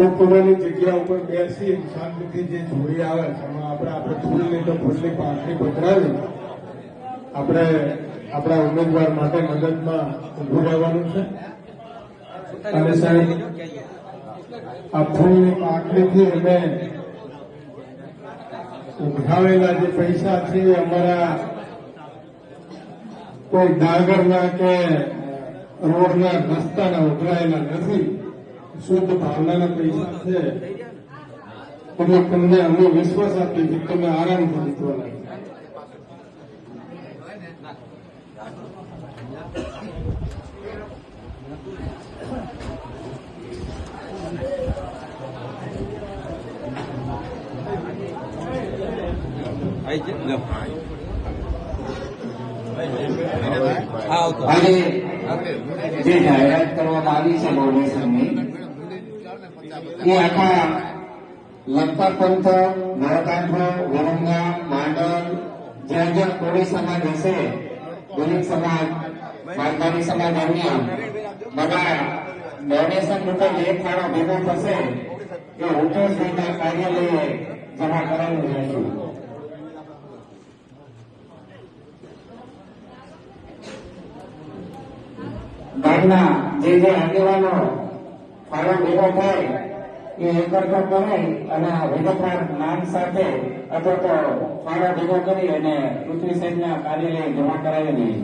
પોતપોતાની જગ્યા ઉપર બેસી શાંતિથી જે જોઈ આવે છે એમાં આપણે ફૂલની તો ફૂલની પાંખડી પધરાવી આપણે આપણા ઉમેદવાર માટે મદદમાં ઉભું રહેવાનું છે અને સાહેબ આ ફૂલની પાંખડીથી અમે ઉઘરાવેલા જે પૈસા છે અમારા કોઈ ડાગરના કે રોડના રસ્તાના ઉઘરાયેલા નથી, શુદ્ધ ભાવનાના પૈસા છે. એટલે તમને અમે વિશ્વાસ આપીએ કે તમે આરામથી જીતવાના. આજે જે જાહેરાત કરવામાં આવી છે ડોનેશનની એ આખા લખપત પંથક, નળકાંઠો, વિરંગા, માંડલ જ્યાં જ્યાં કોળી સમાજ હશે, દલિત સમાજ, મારવાડી સમાજ, અન્ય બધા ડોનેશન રૂપે જે ફાળો ભેગો થશે એ ઉત્તરભાઈના કાર્યાલયે જમા કરાવી રહેશું. ગામના જે આગેવાનો ફાળો ભેગો થાય એ એકઠો કરાય અને વિગતવાર નામ સાથે અથવા તો ફાળો ભેગો કરી અને પૃથ્વી સાહેબના કાર્યાલય જમા કરાવી દઈએ.